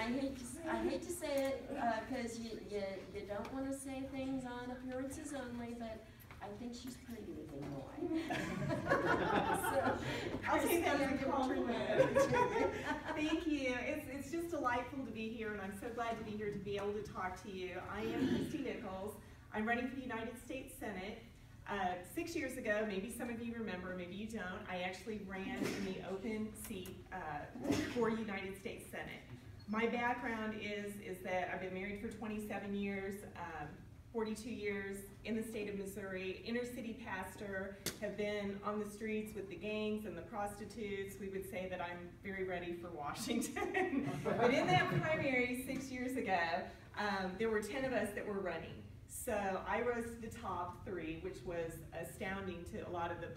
I hate to say it because you don't want to say things on appearances only, but I think she's pretty with Illinois. So, I'll take that as a compliment. Thank you. It's just delightful to be here, and I'm so glad to be here to be able to talk to you. I am Kristi Nichols. I'm running for the United States Senate. 6 years ago, maybe some of you remember, maybe you don't, I actually ran in the open seat for United States Senate. My background is that I've been married for 27 years, 42 years in the state of Missouri, inner city pastor, have been on the streets with the gangs and the prostitutes. We would say that I'm very ready for Washington. But in that primary 6 years ago, there were 10 of us that were running. So I rose to the top 3, which was astounding to a lot of the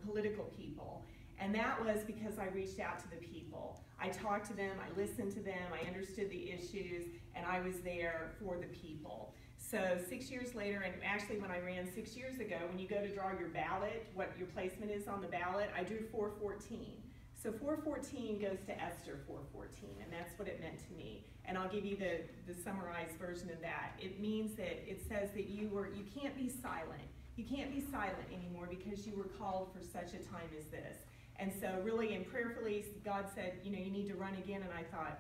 political people. And that was because I reached out to the people. I talked to them, I listened to them, I understood the issues, and I was there for the people. So 6 years later, and actually when I ran 6 years ago, when you go to draw your ballot, what your placement is on the ballot, I drew 414. So 414 goes to Esther 414, and that's what it meant to me. And I'll give you the summarized version of that. It means that it says that you can't be silent. You can't be silent anymore because you were called for such a time as this. And so really and prayerfully, God said, you need to run again. And I thought,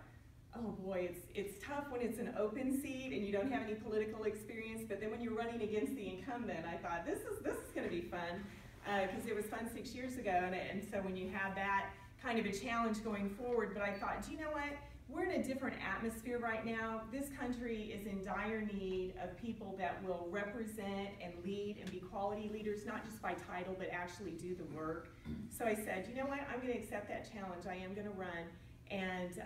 oh boy, it's tough when it's an open seat and you don't have any political experience. But then when you're running against the incumbent, I thought, this is going to be fun because it was fun 6 years ago. And so when you have that kind of a challenge going forward, but I thought, do you know what? We're in a different atmosphere right now. This country is in dire need of people that will represent and lead and be quality leaders, not just by title, but actually do the work. So I said, you know what? I'm going to accept that challenge. I am going to run and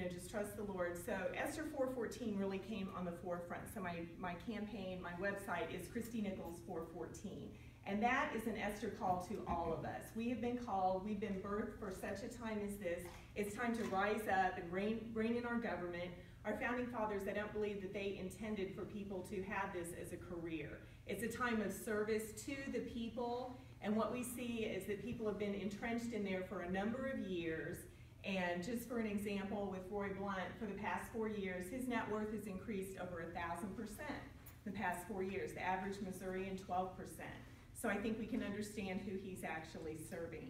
just trust the Lord. So Esther 414 really came on the forefront. So my campaign, my website is Kristi Nichols 414. And that is an Esther call to all of us. We have been called, we've been birthed for such a time as this. It's time to rise up and reign in our government. Our founding fathers, I don't believe that they intended for people to have this as a career. It's a time of service to the people, and what we see is that people have been entrenched in there for a number of years. And just for an example, with Roy Blunt, for the past 4 years, his net worth has increased over 1,000% in the past 4 years. The average Missourian, 12%. So I think we can understand who he's actually serving.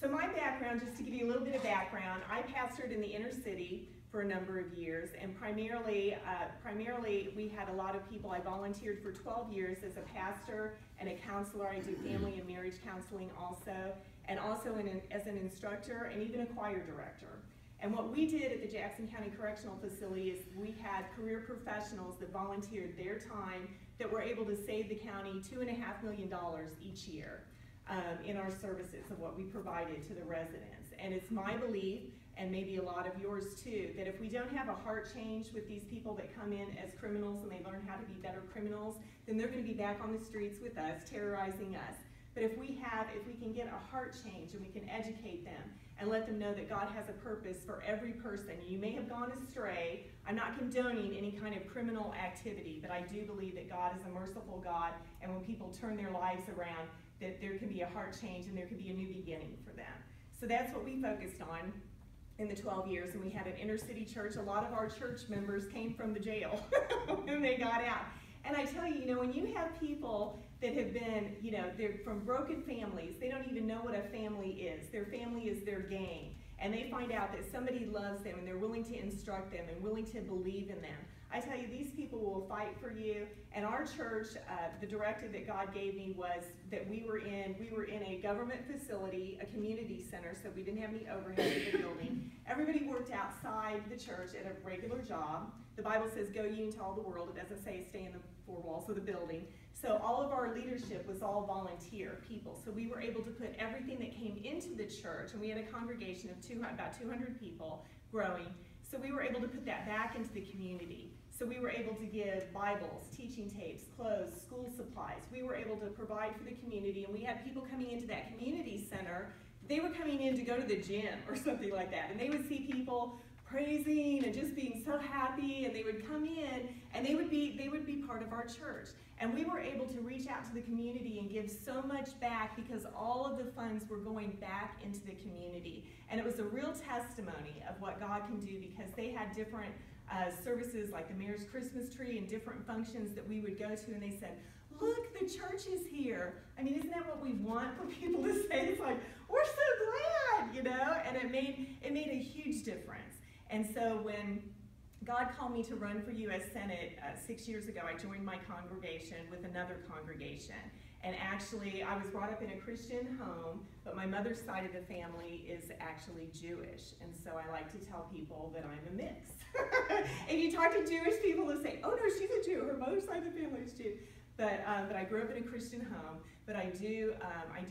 So my background, just to give you a little bit of background, I pastored in the inner city for a number of years, and primarily we had a lot of people. I volunteered for 12 years as a pastor and a counselor. I do family and marriage counseling also, and also as an instructor and even a choir director. And what we did at the Jackson County Correctional Facility is we had career professionals that volunteered their time that were able to save the county $2.5 million each year in our services of what we provided to the residents. And it's my belief, and maybe a lot of yours too, that if we don't have a heart change with these people that come in as criminals and they learn how to be better criminals, then they're going to be back on the streets with us, terrorizing us. But if we can get a heart change and we can educate them and let them know that God has a purpose for every person. You may have gone astray. I'm not condoning any kind of criminal activity, but I do believe that God is a merciful God, and when people turn their lives around, that there can be a heart change and there can be a new beginning for them. So that's what we focused on in the 12 years, and we had an inner city church. A lot of our church members came from the jail when they got out. And I tell you, when you have people that have been, they're from broken families, they don't even know what a family is. Their family is their gang. And they find out that somebody loves them and they're willing to instruct them and willing to believe in them. I tell you, these people will fight for you. And our church, the directive that God gave me was that we were in a government facility, a community center, so we didn't have any overhead in the building. Everybody worked outside the church at a regular job. The Bible says, go ye into all the world. It doesn't say stay in the four walls of the building. So all of our leadership was all volunteer people. So we were able to put everything that came into the church, and we had a congregation of about 200 people growing. So we were able to put that back into the community. So we were able to give Bibles, teaching tapes, clothes, school supplies. We were able to provide for the community, and we had people coming into that community center. They were coming in to go to the gym or something like that, and they would see people praising and just being so happy, and they would come in and they would be part of our church. And we were able to reach out to the community and give so much back because all of the funds were going back into the community. And it was a real testimony of what God can do, because they had different services like the mayor's Christmas tree and different functions that we would go to, and they said, look, the church is here. I mean, isn't that what we want for people to say? It's like, we're so glad, you know? And it made a huge difference. And so when God called me to run for U.S. Senate 6 years ago, I joined my congregation with another congregation. And actually, I was brought up in a Christian home, but my mother's side of the family is actually Jewish. And so I like to tell people that I'm a mix. If you talk to Jewish people, they'll say, oh no, she's a Jew, her mother's side of the family is Jew. But I grew up in a Christian home, but I do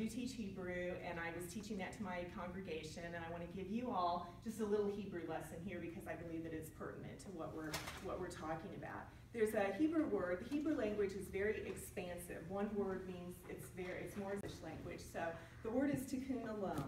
teach Hebrew, and I was teaching that to my congregation, and I want to give you all just a little Hebrew lesson here because I believe that it's pertinent to what we're talking about. There's a Hebrew word. The Hebrew language is very expansive. One word means it's more English language. So the word is tikkun olam,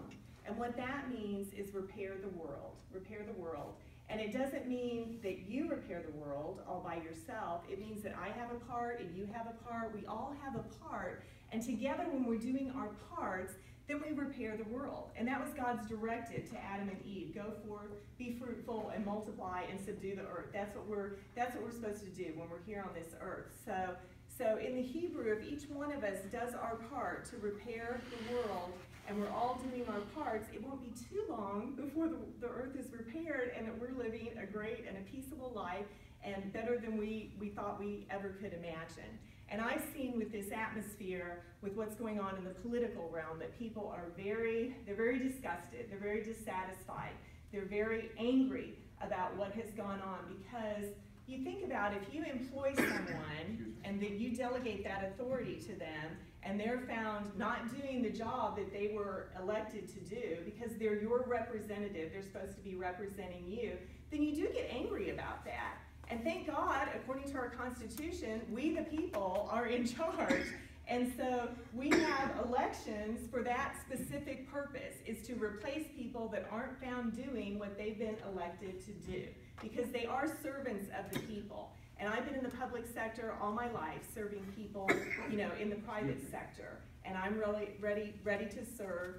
and what that means is repair the world. Repair the world. And it doesn't mean that you repair the world all by yourself. It means that I have a part and you have a part. We all have a part. And together, when we're doing our parts, then we repair the world. And that was God's directive to Adam and Eve. Go forth, be fruitful, and multiply, and subdue the earth. That's what we're supposed to do when we're here on this earth. So in the Hebrew, if each one of us does our part to repair the world, and we're all doing our parts, it won't be too long before the earth is repaired and that we're living a great and a peaceable life, and better than we thought we ever could imagine. And I've seen with this atmosphere, with what's going on in the political realm, that people are very disgusted, they're very dissatisfied, they're very angry about what has gone on, because you think about if you employ someone and that you delegate that authority to them, and they're found not doing the job that they were elected to do because they're your representative, they're supposed to be representing you, then you do get angry about that. And thank God, according to our Constitution, we the people are in charge. And so we have elections for that specific purpose, is to replace people that aren't found doing what they've been elected to do, because they are servants of the people. And I've been in the public sector all my life, serving people, in the private sector. And I'm really ready to serve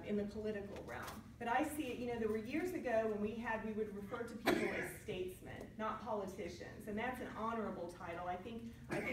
in the political realm. But I see it, there were years ago when we would refer to people as statesmen, not politicians. And that's an honorable title. I think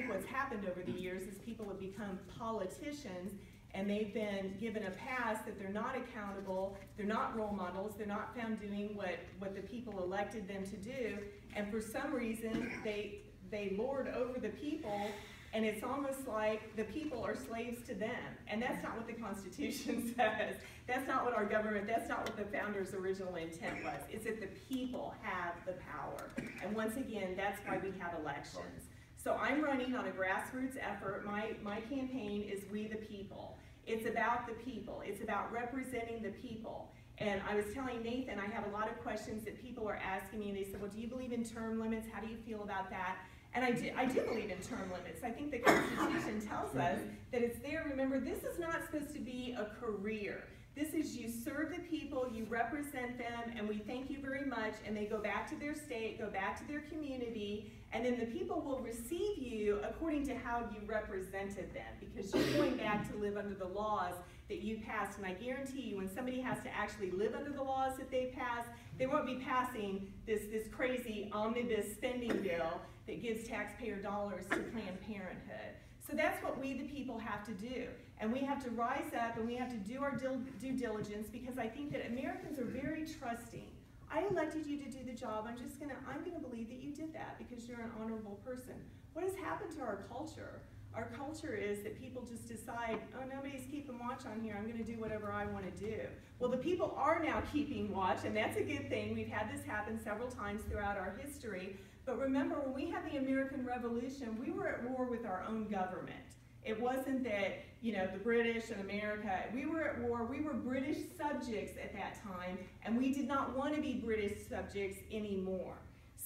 what's happened over the years is people have become politicians, and they've been given a pass that they're not accountable, they're not role models, they're not found doing what the people elected them to do, and for some reason they lord over the people, and it's almost like the people are slaves to them. And that's not what the Constitution says. That's not what our government, that's not what the founders' original intent was. It's that the people have the power. And once again, that's why we have elections. So I'm running on a grassroots effort. My campaign is We the People. It's about the people. It's about representing the people. And I was telling Nathan, I have a lot of questions that people are asking me, and they said, well, do you believe in term limits? How do you feel about that? And I do believe in term limits. I think the Constitution tells us that it's there. Remember, this is not supposed to be a career. This is you serve the people, you represent them, and we thank you very much, and they go back to their state, go back to their community, and then the people will receive you according to how you represented them, because you're going back to live under the laws that you passed. And I guarantee you, when somebody has to actually live under the laws that they passed, they won't be passing this crazy omnibus spending bill that gives taxpayer dollars to Planned Parenthood. So that's what we the people have to do. And we have to rise up, and we have to do our due diligence, because I think that Americans are very trusting. I elected you to do the job. I'm gonna believe that you did that because you're an honorable person. What has happened to our culture? Our culture is that people just decide, oh, nobody's keeping watch on here, I'm gonna do whatever I wanna do. Well, the people are now keeping watch, and that's a good thing. We've had this happen several times throughout our history. But remember, when we had the American Revolution, we were at war with our own government. It wasn't that, the British and America, we were at war. We were British subjects at that time, and we did not want to be British subjects anymore.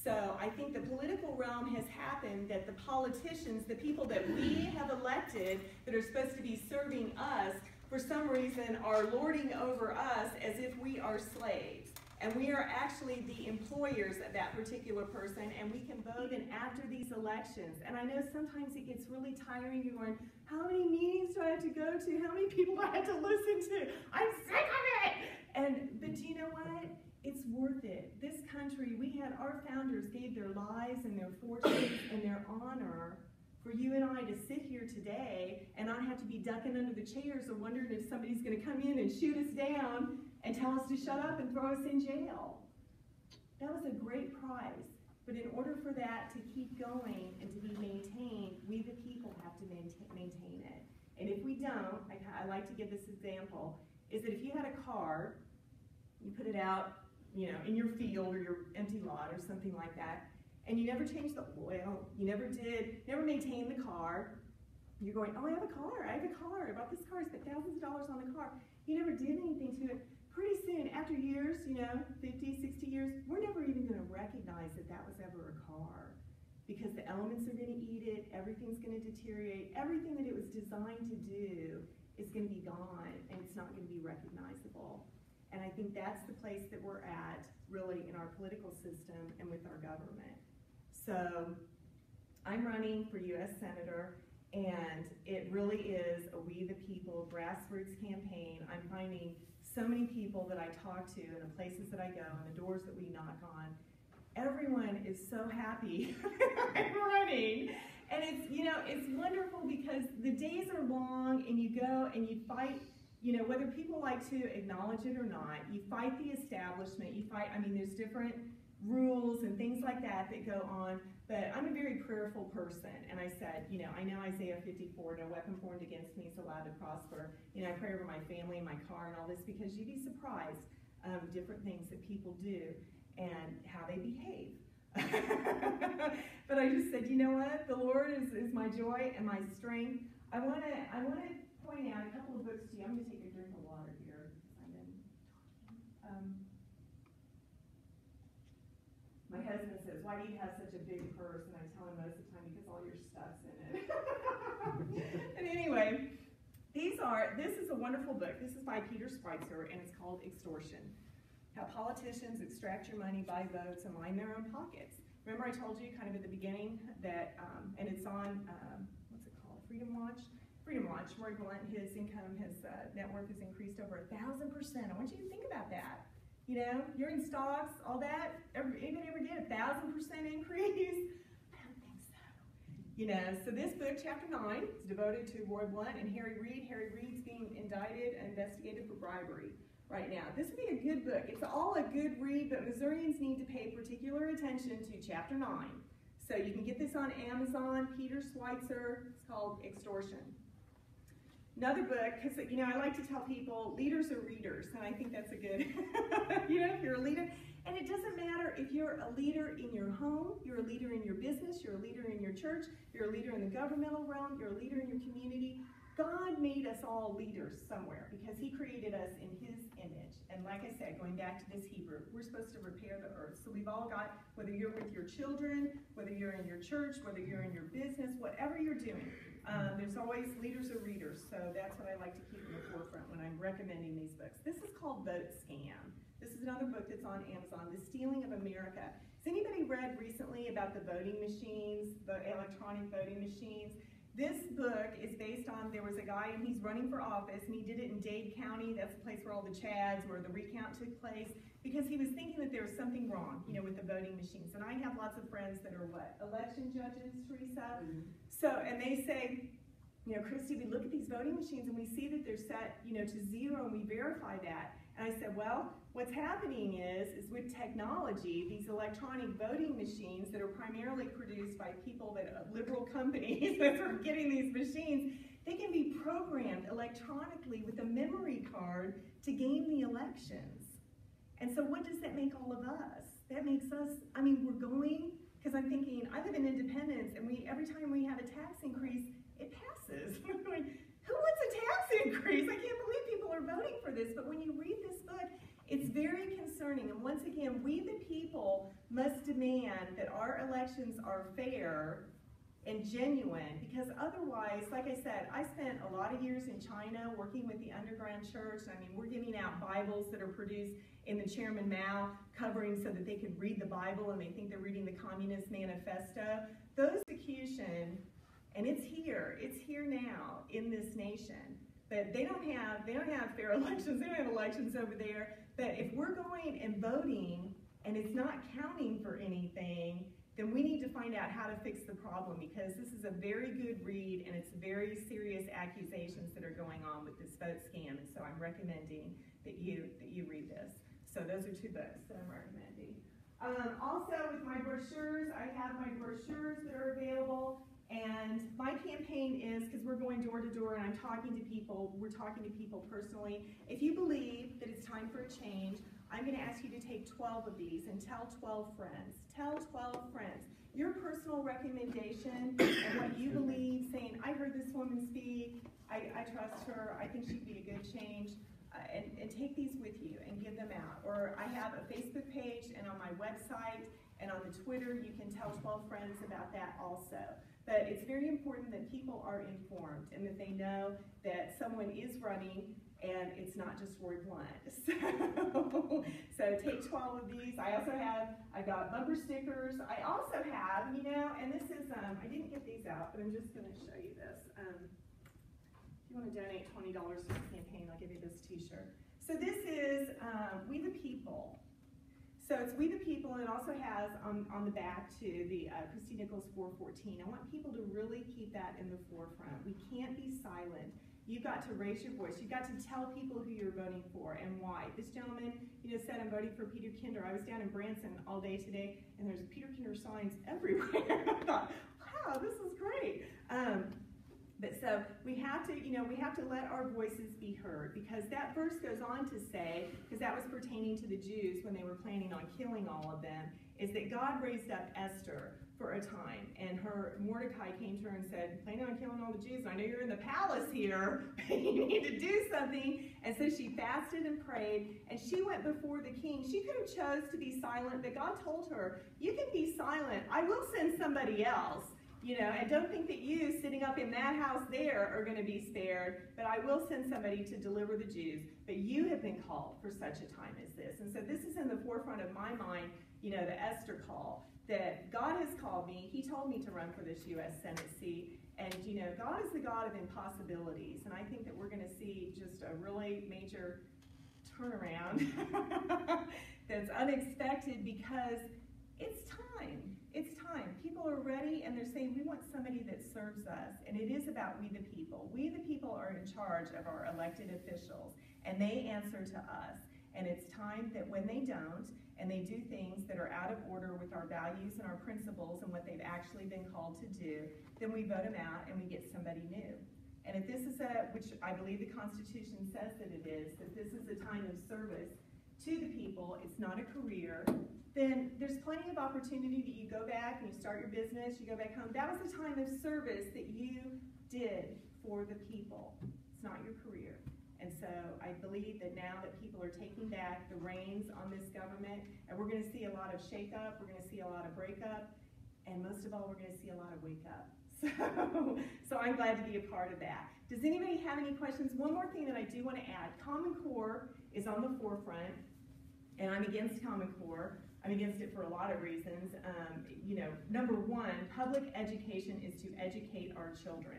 So I think the political realm has happened that the politicians, the people that we have elected that are supposed to be serving us, for some reason are lording over us as if we are slaves. And we are actually the employers of that particular person, and we can vote in after these elections. And I know sometimes it gets really tiring. You're going, how many meetings do I have to go to? How many people do I have to listen to? I'm sick of it! But do you know what? It's worth it. This country, our founders gave their lives and their fortunes and their honor for you and I to sit here today and not have to be ducking under the chairs or wondering if somebody's going to come in and shoot us down and tell us to shut up and throw us in jail. That was a great prize. But in order for that to keep going and to be maintained, we the people have to maintain it. And if we don't, I like to give this example, is that if you had a car, you put it out, in your field or your empty lot or something like that, and you never changed the oil, you never maintained the car, you're going, oh, I have a car, I bought this car, I spent thousands of dollars on the car. You never did anything to it. Pretty soon, after years, 50, 60 years, we're never even going to recognize that that was ever a car, because the elements are going to eat it, everything's going to deteriorate, everything that it was designed to do is going to be gone, and it's not going to be recognizable. And I think that's the place that we're at, really, in our political system and with our government. So I'm running for U.S. Senator, and it really is a We the People grassroots campaign. I'm finding so many people that I talk to and the places that I go and the doors that we knock on. Everyone is so happy I'm running. And it's wonderful because the days are long and you go and you fight, whether people like to acknowledge it or not, you fight the establishment, there's different rules and things like that go on, but I'm a very prayerful person, and I said, I know Isaiah 54, no weapon formed against me is allowed to prosper. I pray over my family and my car and all this, because you'd be surprised different things that people do and how they behave. But I just said, you know what? The Lord is my joy and my strength. I want to point out a couple of books to you. I'm going to take a drink of water here. My husband says, why do you have such a big purse? And I tell him most of the time, because all your stuff's in it. And anyway, this is a wonderful book. This is by Peter Schweitzer, and it's called Extortion. How politicians extract your money, buy votes, and line their own pockets. Remember I told you kind of at the beginning that, and it's on, what's it called, Freedom Watch? Freedom Watch, Roy Blunt, his income, his net worth has increased over 1,000%. I want you to think about that. You're in stocks, all that. Anybody ever get 1,000% increase? I don't think so. So this book, chapter 9, is devoted to Roy Blunt and Harry Reid. Harry Reid's being indicted and investigated for bribery right now. This would be a good book. It's all a good read, but Missourians need to pay particular attention to chapter 9. So you can get this on Amazon, Peter Schweitzer. It's called Extortion. Another book, because I like to tell people leaders are readers, and I think that's a good, if you're a leader. And it doesn't matter if you're a leader in your home, you're a leader in your business, you're a leader in your church, you're a leader in the governmental realm, you're a leader in your community. God made us all leaders somewhere because he created us in his image. And like I said, going back to this Hebrew, we're supposed to repair the earth. So we've all got, whether you're with your children, whether you're in your church, whether you're in your business, whatever you're doing, there's always leaders or readers. So that's what I like to keep in the forefront when I'm recommending these books. This is called Vote Scam. This is another book that's on Amazon, The Stealing of America. Has anybody read recently about the voting machines, the electronic voting machines? This book is based on, there was a guy and he's running for office and he did it in Dade County. That's the place where all the chads, where the recount took place, because he was thinking that there was something wrong, with the voting machines. And I have lots of friends that are election judges, Teresa. Mm-hmm. So, and they say, Kristi, we look at these voting machines and we see that they're set, to 0, and we verify that. And I said, well, what's happening is with technology, these electronic voting machines that are primarily produced by people liberal companies that are getting these machines, they can be programmed electronically with a memory card to game the elections. And so what does that make all of us? That makes us, we're going, because I'm thinking, I live in Independence, and every time we have a tax increase, it passes. I'm going, who wants a tax increase? I can't believe people are voting for this. But when you read this book, it's very concerning. And once again, we the people must demand that our elections are fair and genuine, because otherwise, like I said, I spent a lot of years in China working with the underground church. I mean, we're giving out Bibles that are produced in the Chairman Mao covering so that they could read the Bible and they think they're reading the Communist Manifesto. Those execution, and it's here now in this nation. But they don't have fair elections, they don't have elections over there. But if we're going and voting and it's not counting for anything, then we need to find out how to fix the problem, because this is a very good read and it's very serious accusations that are going on with this vote scam. And so I'm recommending that you read this. So those are two books that I'm recommending. Also with my brochures, I have my brochures that are available. And my campaign is, because we're going door to door and I'm talking to people, we're talking to people personally. If you believe that it's time for a change, I'm going to ask you to take 12 of these and tell 12 friends. Tell 12 friends. Your personal recommendation and what you believe, saying, I heard this woman speak, I trust her, I think she'd be a good change. And take these with you and give them out. Or I have a Facebook page, and on my website and on the Twitter, you can tell 12 friends about that also. But it's very important that people are informed and that they know that someone is running and it's not just word blunt. So take 12 of these. I've got bumper stickers. I also have, and this is, I didn't get these out, but I'm just going to show you this. If you want to donate $20 to the campaign, I'll give you this t-shirt. So this is We the People. So it's We the People, and it also has on the back too the Kristi Nichols 414. I want people to really keep that in the forefront. We can't be silent. You've got to raise your voice. You've got to tell people who you're voting for and why. This gentleman, said I'm voting for Peter Kinder. I was down in Branson all day today, and there's Peter Kinder signs everywhere. I thought, wow, this is great. But so we have to let our voices be heard, because that verse goes on to say, because that was pertaining to the Jews when they were planning on killing all of them, is that God raised up Esther for a time, and Mordecai came to her and said, planning on killing all the Jews, I know you're in the palace here, but you need to do something. And so she fasted and prayed, and she went before the king. She could have chose to be silent, but God told her, you can be silent, I will send somebody else. And don't think that you sitting up in that house there are going to be spared, but I will send somebody to deliver the Jews. But you have been called for such a time as this. And so this is in the forefront of my mind, the Esther call, that God has called me. He told me to run for this U.S. Senate seat. And, God is the God of impossibilities. And I think that we're going to see just a really major turnaround that's unexpected, because it's time. It's time. People are ready, and they're saying, we want somebody that serves us. And it is about we the people. We the people are in charge of our elected officials, and they answer to us. And it's time that when they don't, and they do things that are out of order with our values and our principles and what they've actually been called to do, then we vote them out and we get somebody new. And if this is which I believe the Constitution says that it is, that this is a time of service to the people, it's not a career, then there's plenty of opportunity that you go back and you start your business, you go back home. That was a time of service that you did for the people. It's not your career. And so I believe that now that people are taking back the reins on this government, and we're going to see a lot of shake-up, we're going to see a lot of breakup, and most of all, we're going to see a lot of wake-up. So I'm glad to be a part of that. Does anybody have any questions? One more thing that I do want to add. Common Core is on the forefront, and I'm against Common Core. I'm against it for a lot of reasons. Number one, public education is to educate our children,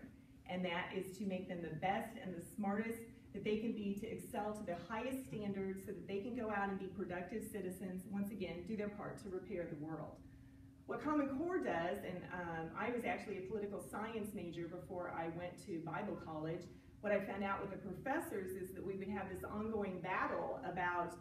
and that is to make them the best and the smartest that they can be, to excel to the highest standards so that they can go out and be productive citizens, once again, do their part to repair the world. What Common Core does, and I was actually a political science major before I went to Bible college, what I found out with the professors is that we would have this ongoing battle about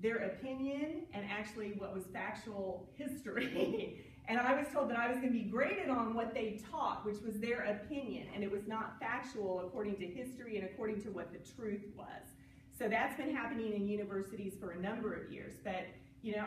their opinion and actually what was factual history. And I was told that I was going to be graded on what they taught, which was their opinion, and it was not factual according to history and according to what the truth was. So that's been happening in universities for a number of years. But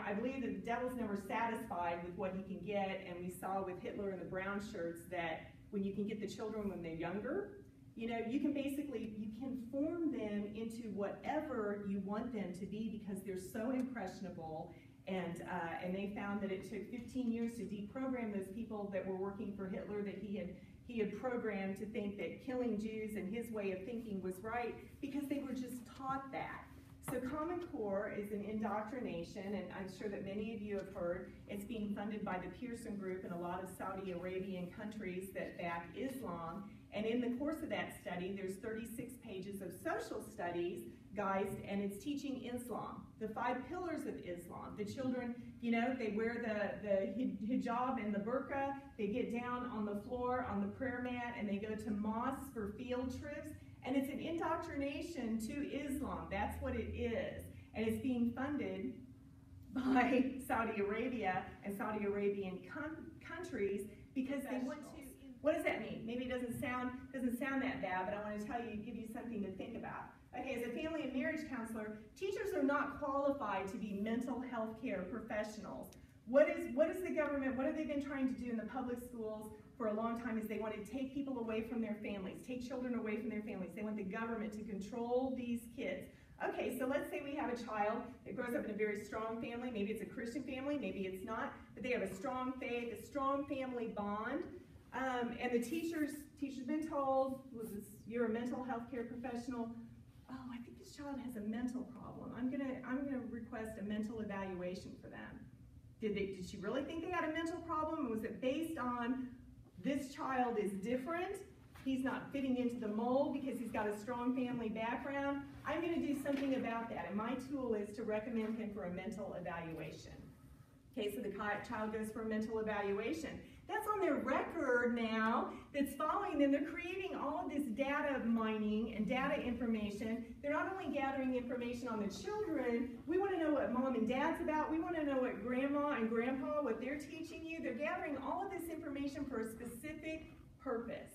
I believe that the devil's never satisfied with what he can get, and we saw with Hitler and the brown shirts that when you can get the children when they're younger, you can form them into whatever you want them to be, because they're so impressionable And they found that it took 15 years to deprogram those people that were working for Hitler, that he had programmed to think that killing Jews and his way of thinking was right because they were just taught that. So Common Core is an indoctrination, and I'm sure that many of you have heard. It's being funded by the Pearson Group in a lot of Saudi Arabian countries that back Islam. And in the course of that study, there's 36 pages of social studies, guys, and it's teaching Islam, the 5 pillars of Islam. The children, you know, they wear the hijab and the burqa, they get down on the floor on the prayer mat, and they go to mosques for field trips. And it's an indoctrination to Islam. That's what it is. And it's being funded by Saudi Arabia and Saudi Arabian countries because they want to. What does that mean? Maybe it doesn't sound that bad, but I want to tell you, give you something to think about. Okay, as a family and marriage counselor, teachers are not qualified to be mental health care professionals. What is the government, what have they been trying to do in the public schools for a long time is they want to take people away from their families, take children away from their families. They want the government to control these kids. Okay, so let's say we have a child that grows up in a very strong family. Maybe it's a Christian family, maybe it's not, but they have a strong faith, a strong family bond. And the teacher's been told, you're a mental health care professional. Oh, I think this child has a mental problem. I'm gonna request a mental evaluation for them. Did she really think they had a mental problem? Was it based on this child is different? He's not fitting into the mold because he's got a strong family background. I'm going to do something about that, and my tool is to recommend him for a mental evaluation. Okay, so the child goes for a mental evaluation. That's on their record now that's following them. They're creating all of this data mining and data information. They're not only gathering information on the children, we want to know what mom and dad's about. We want to know what grandma and grandpa, what they're teaching you. They're gathering all of this information for a specific purpose,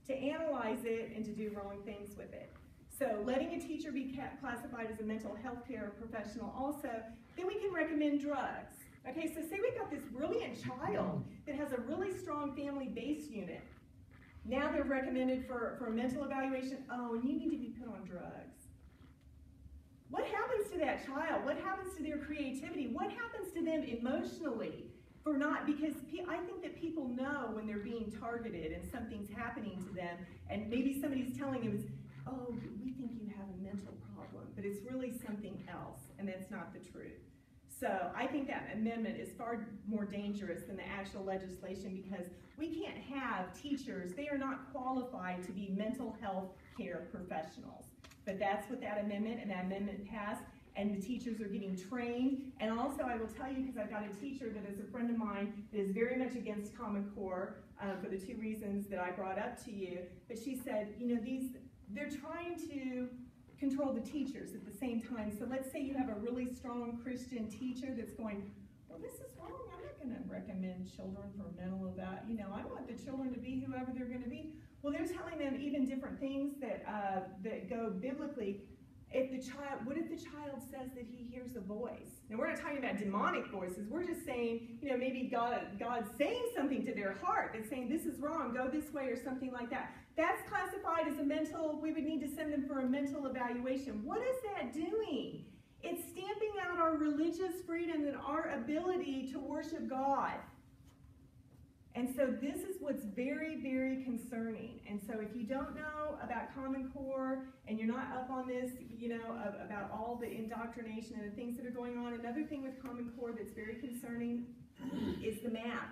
to analyze it and to do wrong things with it. So letting a teacher be classified as a mental health care professional also, then we can recommend drugs. Okay, so say we've got this brilliant child that has a really strong family base unit. Now they're recommended for a mental evaluation. Oh, and you need to be put on drugs. What happens to that child? What happens to their creativity? What happens to them emotionally? Because I think that people know when they're being targeted and something's happening to them, and maybe somebody's telling them, oh, we think you have a mental problem, but it's really something else, and that's not the truth. So I think that amendment is far more dangerous than the actual legislation because we can't have teachers, they are not qualified to be mental health care professionals. But that's what that amendment, and that amendment passed, and the teachers are getting trained. And also I will tell you, because I've got a teacher that is a friend of mine that is very much against Common Core for the 2 reasons that I brought up to you, but she said, you know, they're trying to control the teachers at the same time. So let's say you have a really strong Christian teacher that's going, well, this is wrong. I'm not going to recommend children for mental evaluation. You know, I want the children to be whoever they're going to be. Well, they're telling them even different things that go biblically. What if the child says that he hears a voice? Now, we're not talking about demonic voices. We're just saying, you know, maybe God's saying something to their heart. That's saying this is wrong, go this way, or something like that. That's classified as a mental, we would need to send them for a mental evaluation. What is that doing? It's stamping out our religious freedom and our ability to worship God. And so this is what's very, very concerning. And so if you don't know about Common Core and you're not up on this, you know, about all the indoctrination and the things that are going on, another thing with Common Core that's very concerning is the math.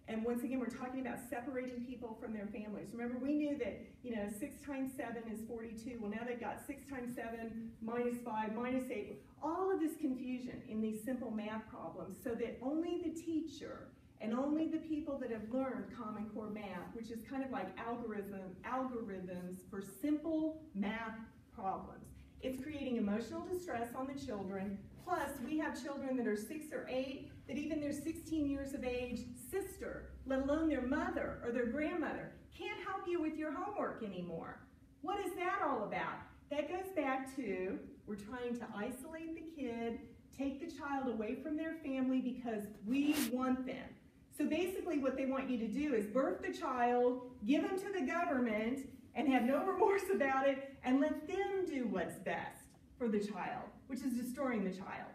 And once again, we're talking about separating people from their families. Remember, we knew that, you know, 6 times 7 is 42. Well, now they've got 6 times 7 minus 5 minus 8. All of this confusion in these simple math problems so that only the teacher and only the people that have learned Common Core math, which is kind of like algorithms for simple math problems. It's creating emotional distress on the children. Plus, we have children that are 6 or 8 that even their 16 years of age sister, let alone their mother or their grandmother, can't help you with your homework anymore. What is that all about? That goes back to we're trying to isolate the kid, take the child away from their family because we want them. So basically what they want you to do is birth the child, give them to the government, and have no remorse about it, and let them do what's best for the child, which is destroying the child.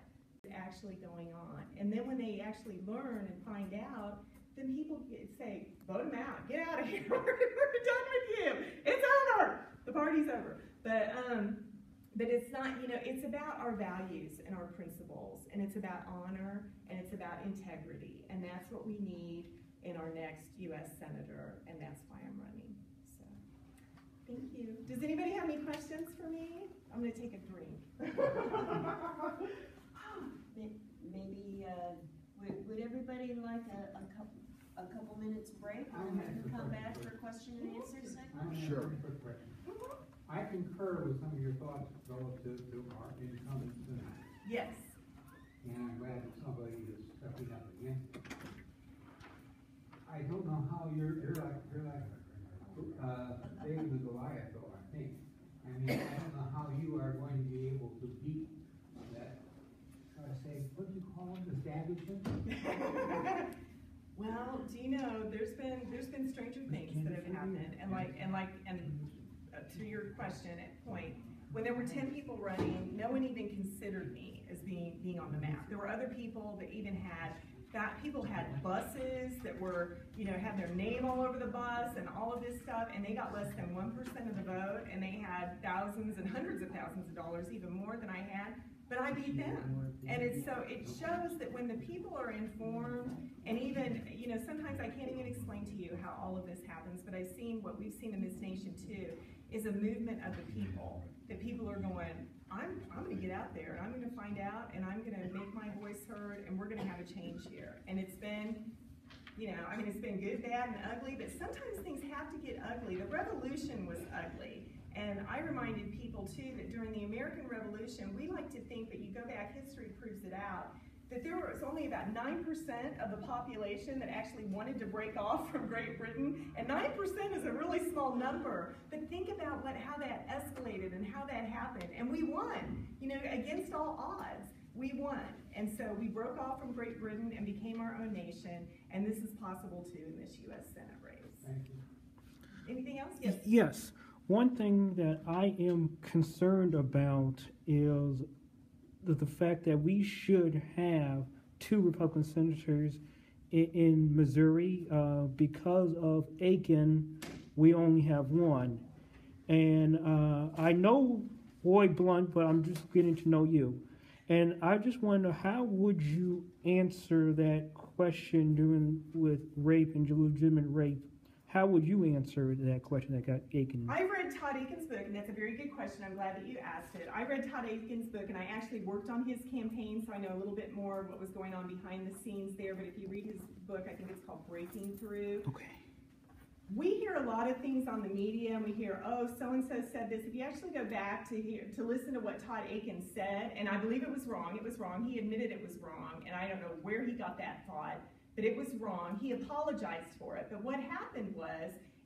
actually going on. And then when they actually learn and find out, then people say, vote him out, get out of here, we're done with you, it's over, the party's over. But it's not, it's about our values and our principles, and it's about honor, and it's about integrity, and that's what we need in our next U.S. Senator, and that's why I'm running. So, thank you. Does anybody have any questions for me? I'm going to take a drink. Maybe, would everybody like a couple minutes break, and then we can come back for question and answer segment? Sure. Quick question. I concur with some of your thoughts relative to our incumbent senator. Yes. And I'm glad that somebody is stepping up against it. I don't know how you're like David and Goliath, though, I think. I mean, I don't know how you are going to be able to beat that, what do you call it, establishment? Well, do you know, there's been stranger things that have happened, and to your question at point, when there were 10 people running, no one even considered me as being on the map. There were other people that even had people had buses that were, had their name all over the bus and all of this stuff, and they got less than 1% of the vote, and they had thousands and hundreds of thousands of dollars, even more than I had, but I beat them. And it shows that when the people are informed, and even, sometimes I can't even explain to you how all of this happens, but what we've seen in this nation too, is a movement of the people, that people are going, I'm going to get out there, and I'm going to find out, and I'm going to make my voice heard, and we're going to have a change here. And it's been, it's been good, bad, and ugly, but sometimes things have to get ugly. The revolution was ugly. And I reminded people too that during the American Revolution, we like to think that you go back, history proves it out, that there was only about 9% of the population that actually wanted to break off from Great Britain, and 9% is a really small number. But think about how that escalated and how that happened, and we won. Against all odds, we won. And so we broke off from Great Britain and became our own nation, and this is possible too in this U.S. Senate race. Thank you. Anything else? Yes. Yes. One thing that I am concerned about is the fact that we should have 2 Republican senators in Missouri. Because of Aiken, we only have 1. And I know Roy Blunt, but I'm just getting to know you. And I just wonder, how would you answer that question with rape and legitimate rape? How would you answer that question that got Aiken? I read Todd Aiken's book, and that's a very good question. I'm glad that you asked it. I read Todd Aiken's book, and I actually worked on his campaign, so I know a little bit more of what was going on behind the scenes there. But if you read his book, I think it's called Breaking Through. Okay. We hear a lot of things on the media, and we hear, oh, so-and-so said this. If you actually go back to listen to what Todd Aiken said, and I believe it was wrong. He admitted it was wrong, and I don't know where he got that thought. But it was wrong. He apologized for it. But what happened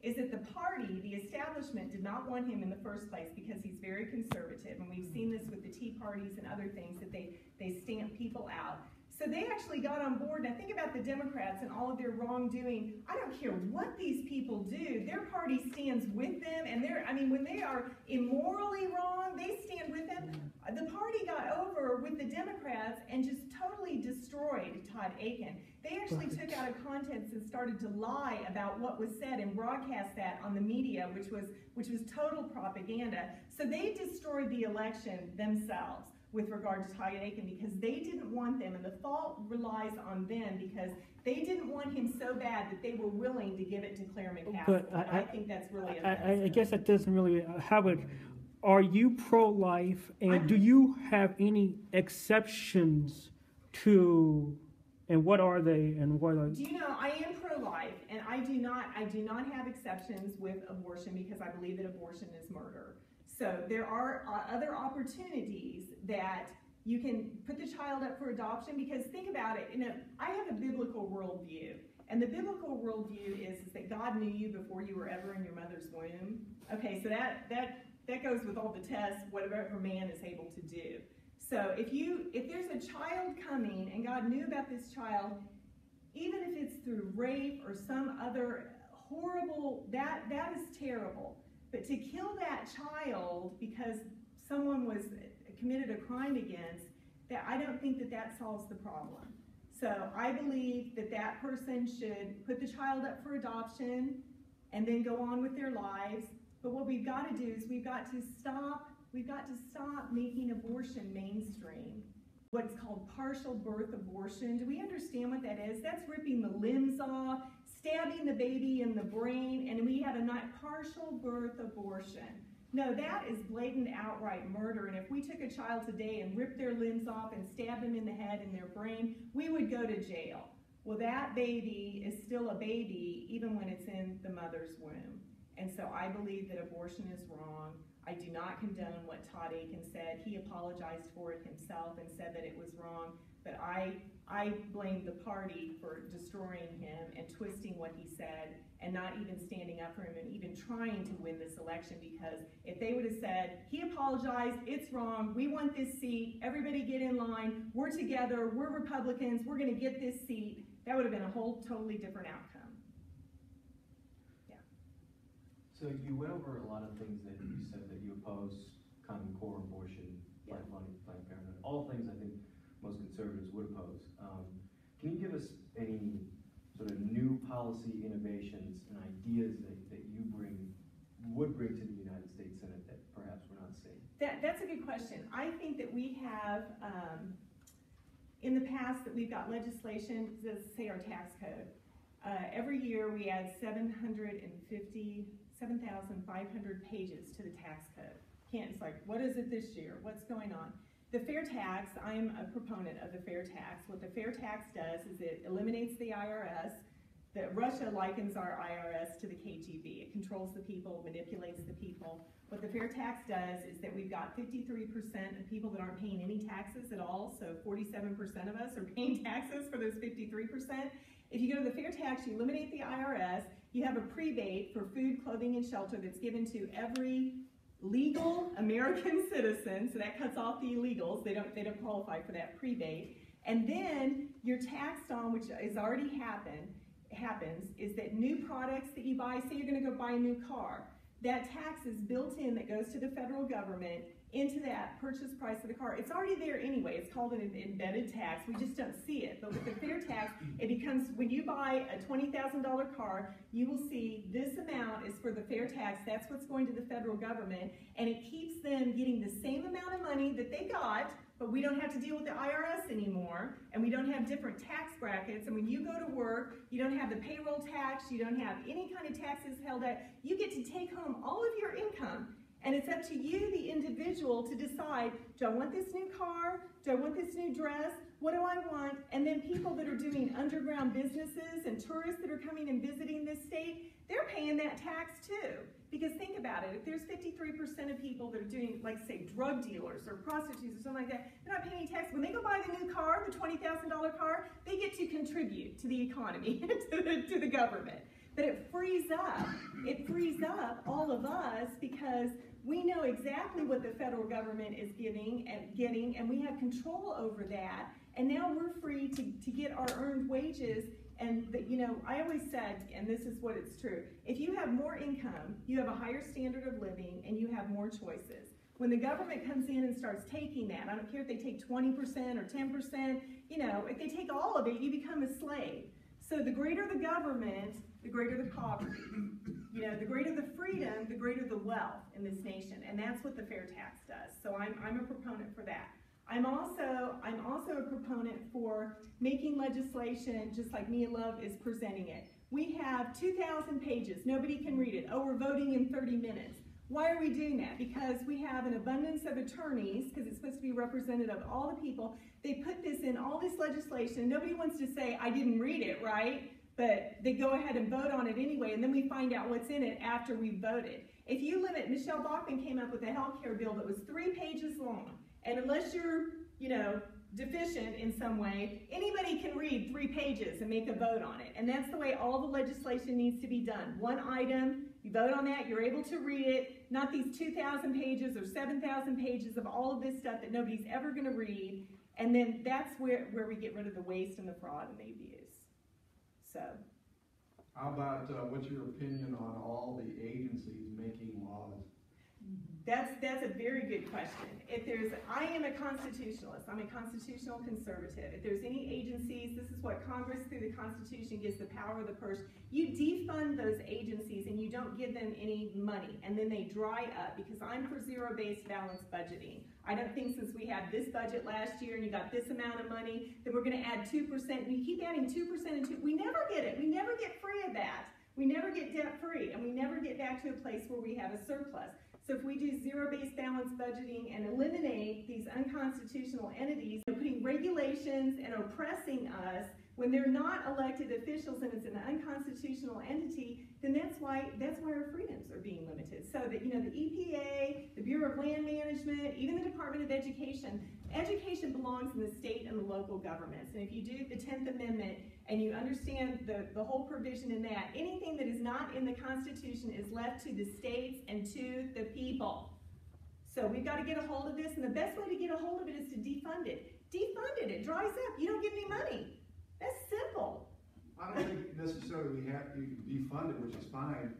is that the party, the establishment, did not want him in the first place because he's very conservative. And we've seen this with the Tea Parties and other things, that they stamp people out. So they actually got on board. Now think about the Democrats and all of their wrongdoing. I don't care what these people do. Their party stands with them. And when they are immorally wrong, they stand with them. The party got over with the Democrats and just totally destroyed Todd Aiken. They actually took out of context and started to lie about what was said and broadcast that on the media, which was total propaganda. So they destroyed the election themselves with regard to Todd Aiken, because they didn't want them, and the fault relies on them because they didn't want him so bad that they were willing to give it to Claire McCaskill. But I think that's really offensive. I guess that doesn't really have it. Are you pro-life, and do you have any exceptions to, and what are they, and what are? Do you know, I am pro-life, and I do not have exceptions with abortion because I believe that abortion is murder. So there are other opportunities that you can put the child up for adoption, because think about it, I have a biblical worldview, and the biblical worldview is that God knew you before you were ever in your mother's womb. Okay, so that goes with all the tests, whatever man is able to do. So if there's a child coming and God knew about this child, even if it's through rape or some other horrible, that is terrible. But to kill that child because someone was committed a crime against, that I don't think that that solves the problem. So I believe that that person should put the child up for adoption and then go on with their lives. But what we've got to do is we've got to stop making abortion mainstream. What's called partial birth abortion. Do we understand what that is? That's ripping the limbs off, stabbing the baby in the brain, and we have a partial birth abortion. No, that is blatant outright murder, and if we took a child today and ripped their limbs off and stabbed them in the head and their brain, we would go to jail. Well, that baby is still a baby even when it's in the mother's womb. And so I believe that abortion is wrong. I do not condone what Todd Aiken said. He apologized for it himself and said that it was wrong, but I blame the party for destroying him and twisting what he said and not even standing up for him and even trying to win this election, because if they would have said, he apologized, it's wrong, we want this seat, everybody get in line, we're together, we're Republicans, we're gonna get this seat, that would have been a whole totally different outcome. So you went over a lot of things that you said that you oppose: Common Core, abortion, Planned Parenthood, all things I think most conservatives would oppose. Can you give us any sort of new policy innovations and ideas that you would bring to the United States Senate that perhaps we're not seeing? That's a good question. I think that we have, in the past, that we've got legislation, let's say our tax code. Every year we add 7,500 pages to the tax code. It's like, what is it this year? What's going on? The fair tax, I am a proponent of the fair tax. What the fair tax does is it eliminates the IRS. Russia likens our IRS to the KGB. It controls the people, manipulates the people. What the fair tax does is that we've got 53% of people that aren't paying any taxes at all, so 47% of us are paying taxes for those 53%. If you go to the fair tax, you eliminate the IRS, you have a prebate for food, clothing, and shelter that's given to every legal American citizen, so that cuts off the illegals. They don't qualify for that prebate. And then you're taxed on, which has already happens, is that new products that you buy, say you're going to go buy a new car, that tax is built in that goes to the federal government into that purchase price of the car. It's already there anyway. It's called an embedded tax. We just don't see it. But with the fair tax, it becomes, when you buy a $20,000 car, you will see this amount is for the fair tax. That's what's going to the federal government. And it keeps them getting the same amount of money that they got, but we don't have to deal with the IRS anymore, and we don't have different tax brackets. And when you go to work, you don't have the payroll tax, you don't have any kind of taxes held at. You get to take home all of your income. And it's up to you, the individual, to decide, do I want this new car? Do I want this new dress? What do I want? And then people that are doing underground businesses and tourists that are coming and visiting this state, they're paying that tax too. Because think about it, if there's 53% of people that are doing, like say, drug dealers or prostitutes or something like that, they're not paying any tax. When they go buy the new car, the $20,000 car, they get to contribute to the economy, to the government. But it frees up all of us, because we know exactly what the federal government is getting, and we have control over that. And now we're free to get our earned wages. And I always said, and this is what it's true, if you have more income, you have a higher standard of living, and you have more choices. When the government comes in and starts taking that, I don't care if they take 20% or 10%, if they take all of it, you become a slave. So the greater the government, the greater the poverty. The greater the freedom, the greater the wealth in this nation, and that's what the fair tax does. So I'm a proponent for that. I'm also a proponent for making legislation just like Mia Love is presenting it. We have 2,000 pages. Nobody can read it. Oh, we're voting in 30 minutes. Why are we doing that? Because we have an abundance of attorneys, because it's supposed to be representative of all the people. They put this in all this legislation. Nobody wants to say, I didn't read it, right? But they go ahead and vote on it anyway, and then we find out what's in it after we voted. If you limit, Michelle Bachmann came up with a health care bill that was 3 pages long, and unless you're, deficient in some way, anybody can read 3 pages and make a vote on it. And that's the way all the legislation needs to be done. One item, you vote on that, you're able to read it, not these 2,000 pages or 7,000 pages of all of this stuff that nobody's ever going to read. And then that's where we get rid of the waste and the fraud and the abuse. So, how about what's your opinion on all the agencies making laws? That's a very good question. I am a constitutionalist. I'm a constitutional conservative. If there's any agencies, this is what Congress through the Constitution gives the power of the purse. You defund those agencies and you don't give them any money, and then they dry up, because I'm for zero-based balanced budgeting. I don't think since we had this budget last year and you got this amount of money, that we're going to add 2%. We keep adding 2% and 2%. We never get it. We never get free of that. We never get debt-free, and we never get back to a place where we have a surplus. So if we do zero-based balanced budgeting and eliminate these unconstitutional entities, putting regulations and oppressing us when they're not elected officials and it's an unconstitutional entity, then that's why our freedoms are being limited. So that, the EPA, the Bureau of Land Management, even the Department of Education belongs in the state and the local governments. And if you do the 10th Amendment and you understand the whole provision in that, anything that is not in the Constitution is left to the states and to the people. So we've got to get a hold of this, and the best way to get a hold of it is to defund it. Defund it. It dries up. You don't get any money. That's simple. I don't think necessarily we have to defund it, which is fine,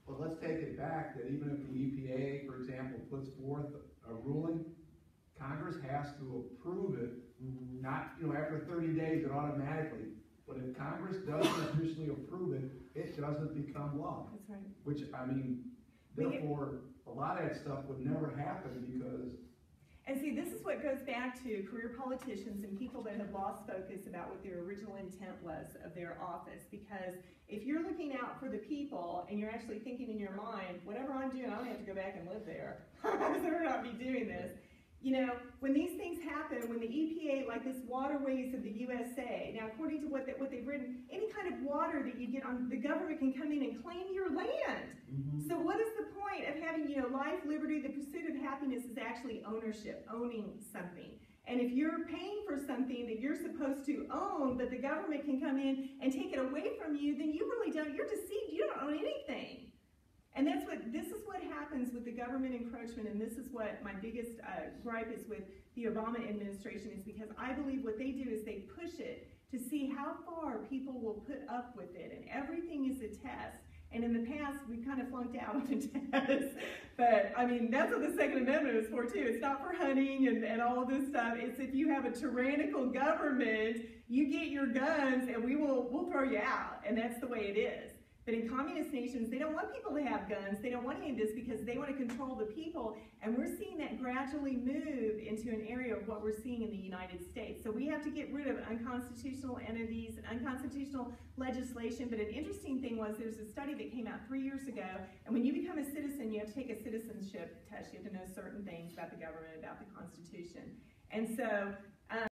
but let's take it back that even if the EPA, for example, puts forth a ruling, Congress has to approve it, not, after 30 days it automatically, but if Congress doesn't officially approve it, it doesn't become law. That's right. Which, therefore, a lot of that stuff would never happen because... And see, this is what goes back to career politicians and people that have lost focus about what their original intent was of their office. Because if you're looking out for the people and you're actually thinking in your mind, whatever I'm doing, I don't have to go back and live there. I better not be doing this. When these things happen, when the EPA, like this waterways of the USA, now according to what they've written, any kind of water that you get on, the government can come in and claim your land. So what is the point of having, life, liberty, the pursuit of happiness is actually ownership, owning something. And if you're paying for something that you're supposed to own, but the government can come in and take it away from you, then you really don't, you're deceived, you don't own anything. And this is what happens with the government encroachment, and this is what my biggest gripe is with the Obama administration, is because I believe what they do is they push it to see how far people will put up with it, and everything is a test. And in the past, we kind of flunked out on the test. But, that's what the Second Amendment is for, too. It's not for hunting and all of this stuff. It's if you have a tyrannical government, you get your guns, and we'll throw you out. And that's the way it is. But in communist nations, they don't want people to have guns. They don't want any of this because they want to control the people. And we're seeing that gradually move into an area of what we're seeing in the United States. So we have to get rid of unconstitutional entities and unconstitutional legislation. But an interesting thing was there's a study that came out 3 years ago. And when you become a citizen, you have to take a citizenship test. You have to know certain things about the government, about the Constitution. And so